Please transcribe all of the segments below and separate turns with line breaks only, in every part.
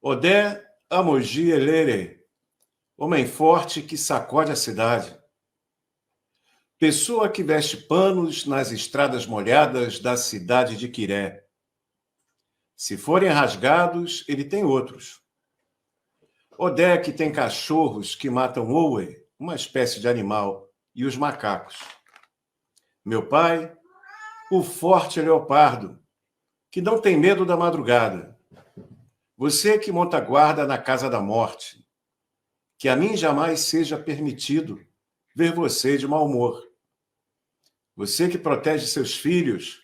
Odé Amoji Elere, homem forte que sacode a cidade. Pessoa que veste panos nas estradas molhadas da cidade de Quiré. Se forem rasgados, ele tem outros. Odé que tem cachorros que matam Owe, uma espécie de animal, e os macacos. Meu pai, o forte leopardo, que não tem medo da madrugada. Você que monta guarda na casa da morte. Que a mim jamais seja permitido ver você de mau humor. Você que protege seus filhos,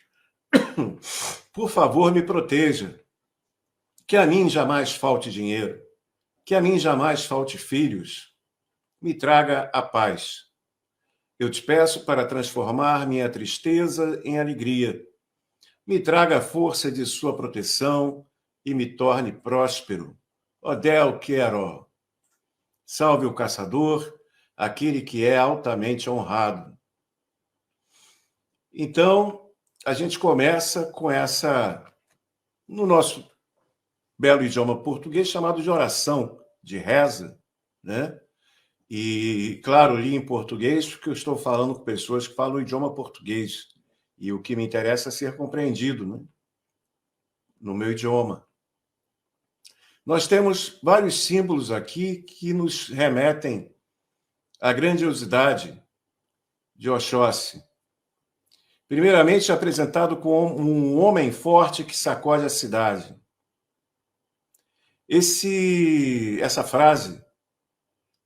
por favor, me proteja. Que a mim jamais falte dinheiro. Que a mim jamais falte filhos. Me traga a paz. Eu te peço para transformar minha tristeza em alegria. Me traga a força de sua proteção e me torne próspero. Odel quero. Salve o caçador, aquele que é altamente honrado. Então, a gente começa com no nosso belo idioma português, chamado de oração, de reza, né? E, claro, li em português porque eu estou falando com pessoas que falam o idioma português. E o que me interessa é ser compreendido, né? No meu idioma. Nós temos vários símbolos aqui que nos remetem à grandiosidade de Oxóssi. Primeiramente, apresentado como um homem forte que sacode a cidade. Essa frase,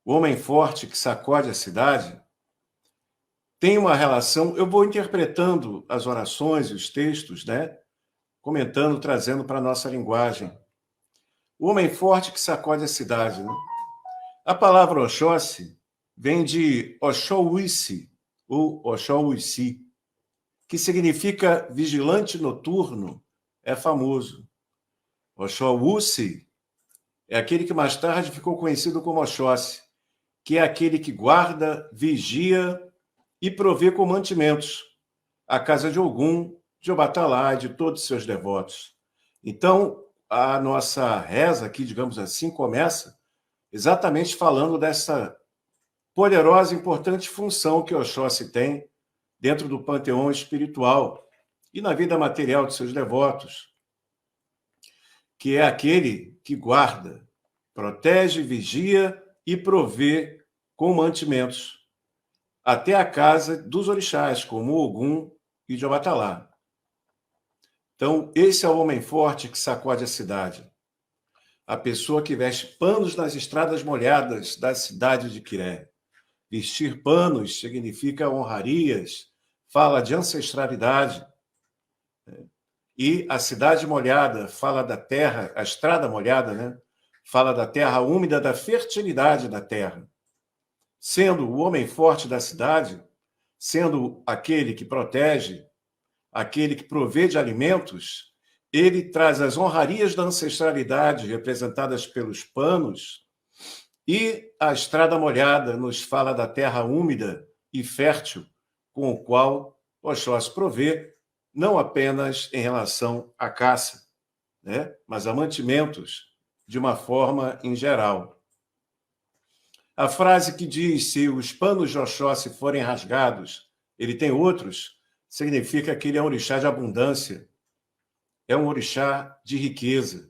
o homem forte que sacode a cidade, tem uma relação. Eu vou interpretando as orações e os textos, né? Comentando, trazendo para a nossa linguagem. O homem forte que sacode a cidade. Né? A palavra Oxóssi vem de Oxóuissi, ou Oxóuissi, que significa vigilante noturno, é famoso. Oxóuissi é aquele que mais tarde ficou conhecido como Oxóssi, que é aquele que guarda, vigia e provê com mantimentos a casa de Ogum, de Obatalá e de todos os seus devotos. Então, a nossa reza aqui, digamos assim, começa exatamente falando dessa poderosa e importante função que Oxóssi tem dentro do panteão espiritual e na vida material de seus devotos, que é aquele que guarda, protege, vigia e provê com mantimentos até a casa dos orixás, como Ogum e de Obatalá. Então, esse é o homem forte que sacode a cidade. A pessoa que veste panos nas estradas molhadas da cidade de Quiré. Vestir panos significa honrarias, fala de ancestralidade. E a cidade molhada fala da terra, a estrada molhada, né? Fala da terra úmida, da fertilidade da terra. Sendo o homem forte da cidade, sendo aquele que protege, aquele que provê de alimentos, ele traz as honrarias da ancestralidade representadas pelos panos, e a estrada molhada nos fala da terra úmida e fértil, com o qual Oxóssi provê, não apenas em relação à caça, né, mas a mantimentos de uma forma em geral. A frase que diz, se os panos de Oxóssi forem rasgados, ele tem outros, significa que ele é um orixá de abundância, é um orixá de riqueza.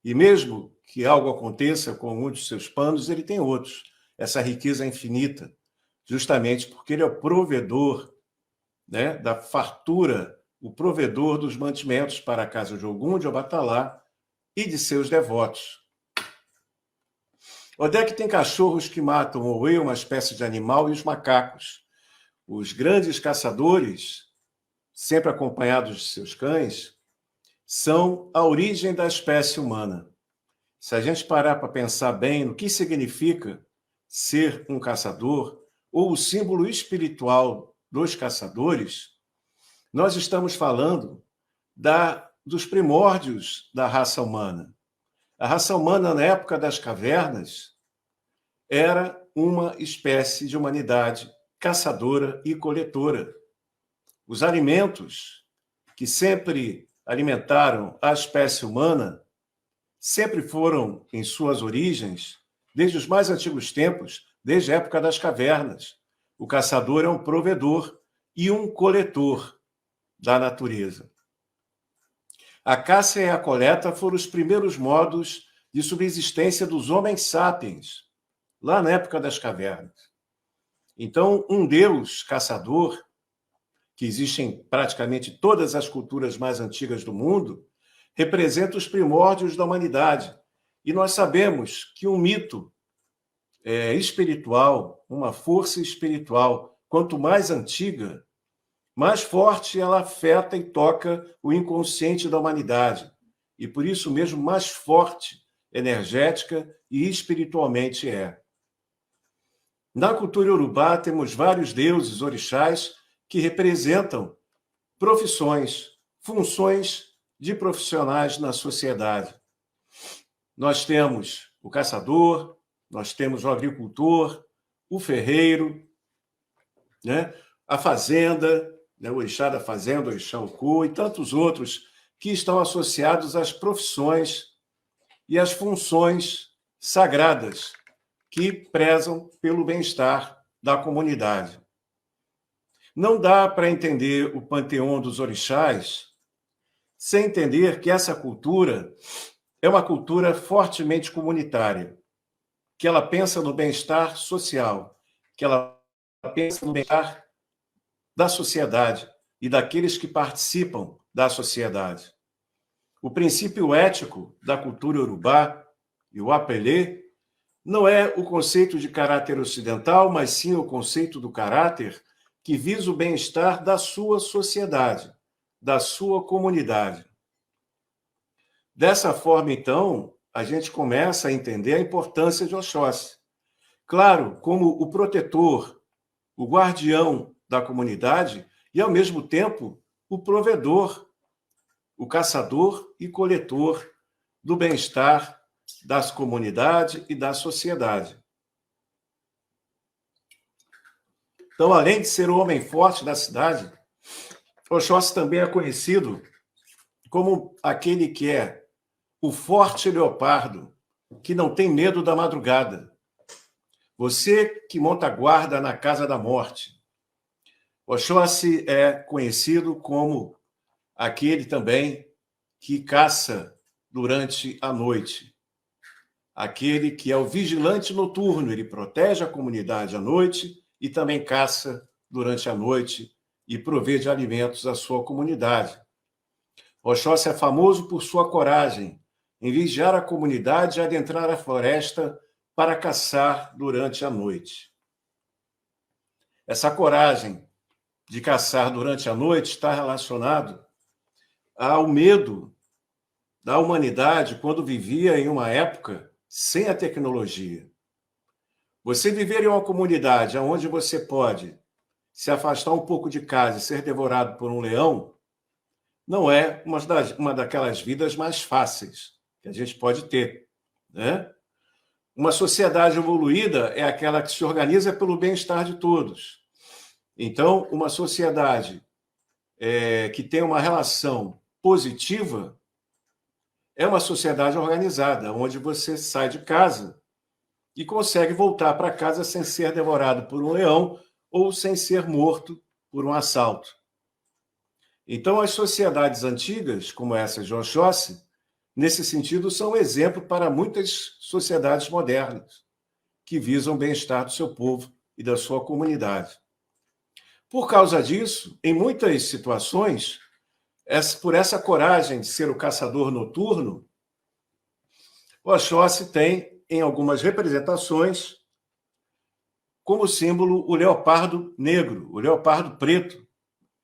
E mesmo que algo aconteça com um de seus panos, ele tem outros. Essa riqueza é infinita, justamente porque ele é o provedor, né, da fartura, o provedor dos mantimentos para a casa de Ogum, de Obatalá e de seus devotos. Odé que tem cachorros que matam o Oê, uma espécie de animal, e os macacos. Os grandes caçadores, sempre acompanhados de seus cães, são a origem da espécie humana. Se a gente parar para pensar bem no que significa ser um caçador, ou o símbolo espiritual dos caçadores, nós estamos falando dos primórdios da raça humana. A raça humana, na época das cavernas, era uma espécie de humanidade caçadora e coletora. Os alimentos que sempre alimentaram a espécie humana sempre foram, em suas origens, desde os mais antigos tempos, desde a época das cavernas. O caçador é um provedor e um coletor da natureza. A caça e a coleta foram os primeiros modos de subsistência dos homens sapiens, lá na época das cavernas. Então, um deus caçador, que existe em praticamente todas as culturas mais antigas do mundo, representa os primórdios da humanidade. E nós sabemos que um mito espiritual, uma força espiritual, quanto mais antiga, mais forte ela afeta e toca o inconsciente da humanidade. E por isso mesmo mais forte, energética e espiritualmente é. Na cultura iorubá temos vários deuses orixás que representam profissões, funções de profissionais na sociedade. Nós temos o caçador, nós temos o agricultor, o ferreiro, né? A fazenda, né? O orixá da fazenda, o orixá Oku, e tantos outros que estão associados às profissões e às funções sagradas que prezam pelo bem-estar da comunidade. Não dá para entender o panteão dos orixás sem entender que essa cultura é uma cultura fortemente comunitária, que ela pensa no bem-estar social, que ela pensa no bem-estar da sociedade e daqueles que participam da sociedade. O princípio ético da cultura iorubá e o apelê não é o conceito de caráter ocidental, mas sim o conceito do caráter que visa o bem-estar da sua sociedade, da sua comunidade. Dessa forma, então, a gente começa a entender a importância de Oxóssi. Claro, como o protetor, o guardião da comunidade e, ao mesmo tempo, o provedor, o caçador e coletor do bem-estar das comunidades e da sociedade. Então, além de ser o homem forte da cidade, Oxóssi também é conhecido como aquele que é o forte leopardo, que não tem medo da madrugada. Você que monta guarda na casa da morte. Oxóssi é conhecido como aquele também que caça durante a noite. Aquele que é o vigilante noturno, ele protege a comunidade à noite e também caça durante a noite e provê de alimentos à sua comunidade. Oxóssi é famoso por sua coragem em vigiar a comunidade e adentrar a floresta para caçar durante a noite. Essa coragem de caçar durante a noite está relacionado ao medo da humanidade quando vivia em uma época sem a tecnologia. Você viver em uma comunidade onde você pode se afastar um pouco de casa e ser devorado por um leão não é uma daquelas vidas mais fáceis que a gente pode ter, né? Uma sociedade evoluída é aquela que se organiza pelo bem-estar de todos. Então, uma sociedade que tem uma relação positiva é uma sociedade organizada, onde você sai de casa e consegue voltar para casa sem ser devorado por um leão ou sem ser morto por um assalto. Então, as sociedades antigas, como essa de Oxóssi, nesse sentido, são um exemplo para muitas sociedades modernas, que visam o bem-estar do seu povo e da sua comunidade. Por causa disso, em muitas situações, por essa coragem de ser o caçador noturno, Oxóssi tem, em algumas representações, como símbolo o leopardo negro, o leopardo preto,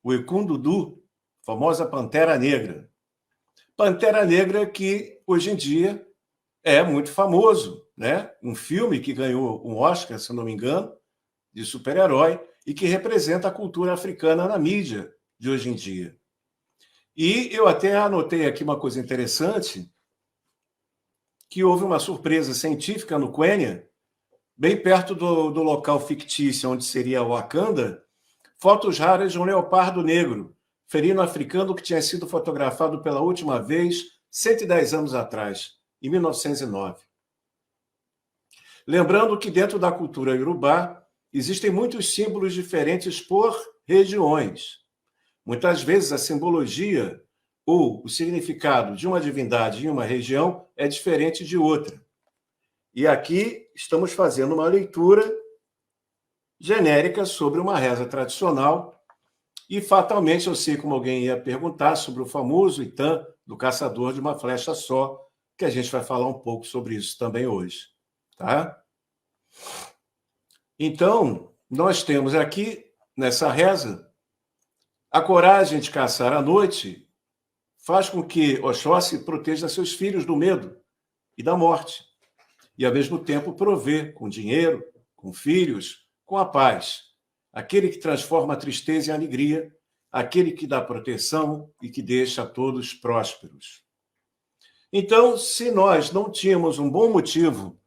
o Ekundudu, famosa Pantera Negra. Pantera Negra que, hoje em dia, é muito famoso, né? Um filme que ganhou um Oscar, se não me engano, de super-herói, e que representa a cultura africana na mídia de hoje em dia. E eu até anotei aqui uma coisa interessante, que houve uma surpresa científica no Quênia, bem perto do local fictício onde seria Wakanda, fotos raras de um leopardo negro, felino africano que tinha sido fotografado pela última vez 110 anos atrás. em 1909. Lembrando que dentro da cultura iorubá existem muitos símbolos diferentes por regiões. Muitas vezes a simbologia ou o significado de uma divindade em uma região é diferente de outra. E aqui estamos fazendo uma leitura genérica sobre uma reza tradicional e, fatalmente, eu sei como alguém ia perguntar sobre o famoso Itã do caçador de uma flecha só, que a gente vai falar um pouco sobre isso também hoje, tá? Então, nós temos aqui, nessa reza, a coragem de caçar à noite faz com que Oxóssi proteja seus filhos do medo e da morte, e, ao mesmo tempo, provê com dinheiro, com filhos, com a paz. Aquele que transforma a tristeza em alegria, aquele que dá proteção e que deixa a todos prósperos. Então, se nós não tínhamos um bom motivo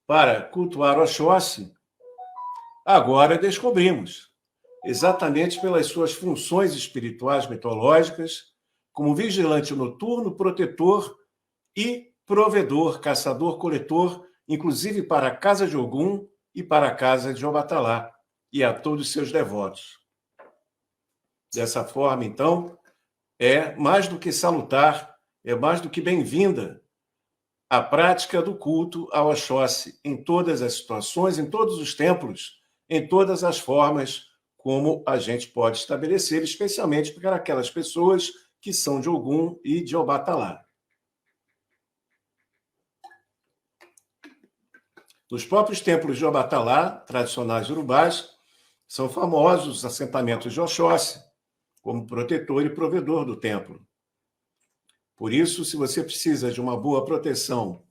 para cultuar Oxóssi, agora descobrimos, exatamente pelas suas funções espirituais mitológicas, como vigilante noturno, protetor e provedor, caçador-coletor, inclusive para a casa de Ogum e para a casa de Obatalá, e a todos seus devotos. Dessa forma, então, é mais do que salutar, é mais do que bem-vinda a prática do culto a Oxóssi em todas as situações, em todos os templos, em todas as formas como a gente pode estabelecer, especialmente para aquelas pessoas que são de Ogum e de Obatalá. Nos próprios templos de Obatalá, tradicionais urubás, são famosos os assentamentos de Oxóssi, como protetor e provedor do templo. Por isso, se você precisa de uma boa proteção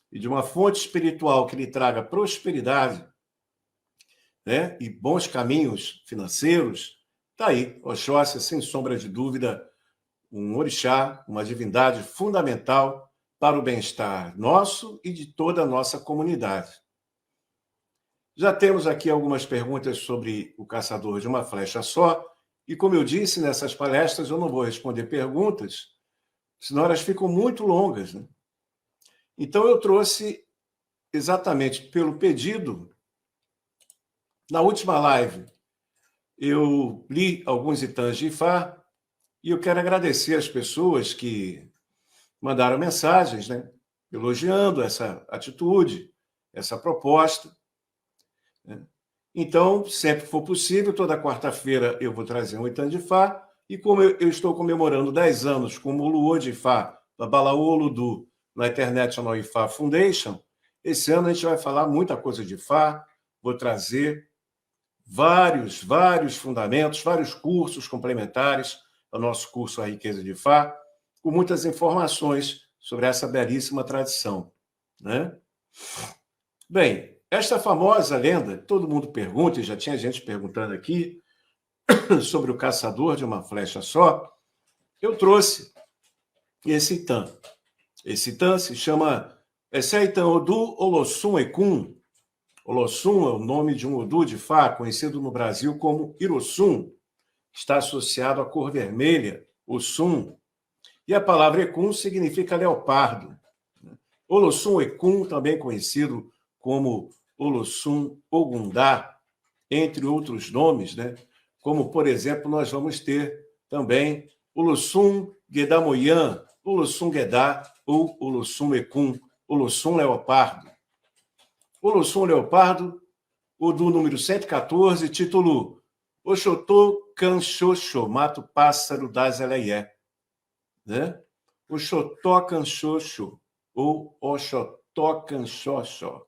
e de uma fonte espiritual que lhe traga prosperidade, né, e bons caminhos financeiros, está aí, Oxóssi, sem sombra de dúvida, um orixá, uma divindade fundamental para o bem-estar nosso e de toda a nossa comunidade. Já temos aqui algumas perguntas sobre o caçador de uma flecha só, e como eu disse nessas palestras, eu não vou responder perguntas, senão elas ficam muito longas, né? Então eu trouxe, exatamente pelo pedido, na última live, eu li alguns itãs de Ifá, e eu quero agradecer as pessoas que mandaram mensagens, né, elogiando essa atitude, essa proposta, né? Então, sempre que for possível, toda quarta-feira eu vou trazer um Itã de Ifá, e como eu estou comemorando 10 anos como o Luô de Ifá, da Balaú Oludu, na International Ifá Foundation, esse ano a gente vai falar muita coisa de Ifá, vou trazer vários fundamentos, vários cursos complementares ao nosso curso A Riqueza de Ifá, com muitas informações sobre essa belíssima tradição, né? Bem, esta famosa lenda, todo mundo pergunta, e já tinha gente perguntando aqui, sobre o caçador de uma flecha só, eu trouxe esse Itã. Esse Itã se chama Itã Odu Olossum Ekun. Olossum é o nome de um Odu de Ifá, conhecido no Brasil como Irossum, está associado à cor vermelha, Ossum, e a palavra Ekun significa leopardo. Olossum Ekun, também conhecido como Olossum Ogundá, entre outros nomes, né? Como, por exemplo, nós vamos ter também Olossum Gedamoyan, Olossum Gedá ou Olossum Ekun, Olossum Leopardo. Olossum Leopardo, o do número 114, título Oxotô Canxoxo, Mato Pássaro das Eleié, né? Oxotó Canxoxo, ou Oxotó Canxoxo.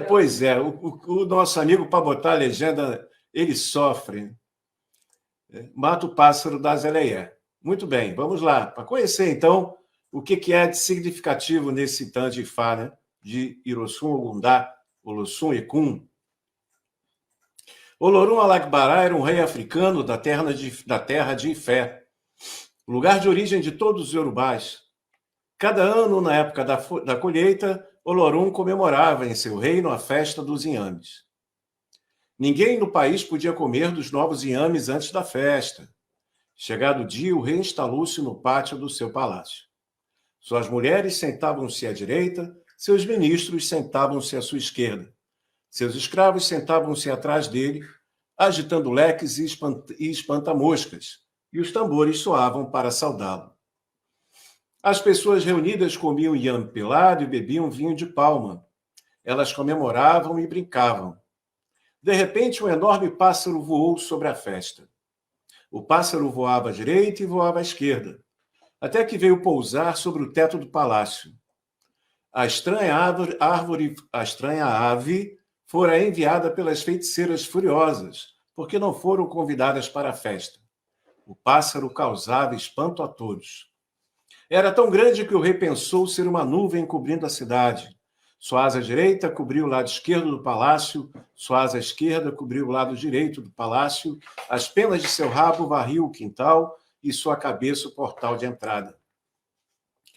Pois é, o nosso amigo, para botar a legenda, ele sofre. Mata o pássaro da Zeleia. Muito bem, vamos lá. Para conhecer, então, o que é de significativo nesse Itã de Ifá, né? De Irossum Ogundá, Olossum Ekun. Olorum Alakbará era um rei africano da terra de Ifé, lugar de origem de todos os iorubás. Cada ano, na época da colheita, Olorum comemorava em seu reino a festa dos inhames. Ninguém no país podia comer dos novos inhames antes da festa. Chegado o dia, o rei instalou-se no pátio do seu palácio. Suas mulheres sentavam-se à direita, seus ministros sentavam-se à sua esquerda. Seus escravos sentavam-se atrás dele, agitando leques e espanta-moscas, e os tambores soavam para saudá-lo. As pessoas reunidas comiam inhame pelado e bebiam vinho de palma. Elas comemoravam e brincavam. De repente, um enorme pássaro voou sobre a festa. O pássaro voava à direita e voava à esquerda, até que veio pousar sobre o teto do palácio. A estranha ave fora enviada pelas feiticeiras furiosas, porque não foram convidadas para a festa. O pássaro causava espanto a todos. Era tão grande que o rei pensou ser uma nuvem cobrindo a cidade. Sua asa direita cobriu o lado esquerdo do palácio, sua asa esquerda cobriu o lado direito do palácio, as penas de seu rabo varriam o quintal e sua cabeça o portal de entrada.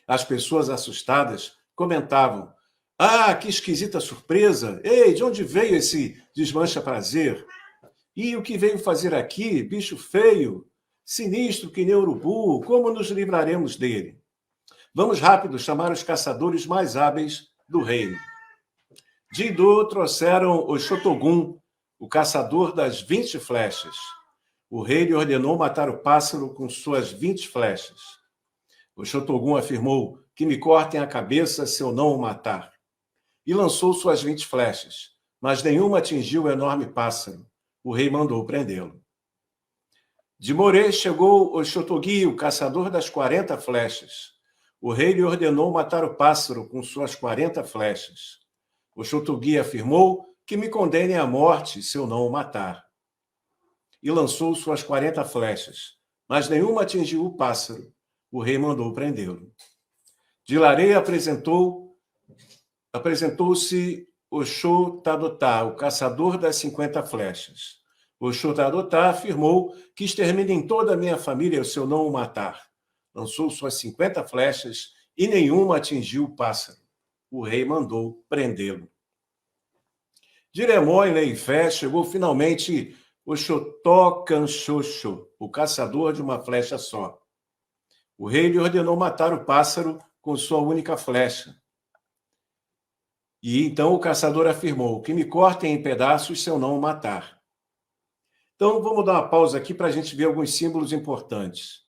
As pessoas assustadas comentavam: "Ah, que esquisita surpresa! Ei, de onde veio esse desmancha-prazer? E o que veio fazer aqui, bicho feio? Sinistro que nem urubu, como nos livraremos dele? Vamos rápido chamar os caçadores mais hábeis do reino." De Idu trouxeram o Xotogum, o caçador das 20 flechas. O rei lhe ordenou matar o pássaro com suas 20 flechas. O Xotogum afirmou: "Que me cortem a cabeça se eu não o matar." E lançou suas 20 flechas, mas nenhuma atingiu o enorme pássaro. O rei mandou prendê-lo. De Morê chegou o Xotogui, o caçador das 40 flechas. O rei lhe ordenou matar o pássaro com suas 40 flechas. O Xotogui afirmou: "Que me condenem à morte se eu não o matar." E lançou suas 40 flechas, mas nenhuma atingiu o pássaro. O rei mandou prendê-lo. De Larê apresentou-se o Xotadotá, o caçador das 50 flechas. O Xotadotá afirmou: "Que exterminem toda a minha família se eu não o matar." Lançou suas 50 flechas e nenhuma atingiu o pássaro. O rei mandou prendê-lo. De Remó em Leifé chegou finalmente o Xotocanxoxo, o caçador de uma flecha só. O rei lhe ordenou matar o pássaro com sua única flecha. E então o caçador afirmou: "Que me cortem em pedaços se eu não o matar." Então vamos dar uma pausa aqui para a gente ver alguns símbolos importantes.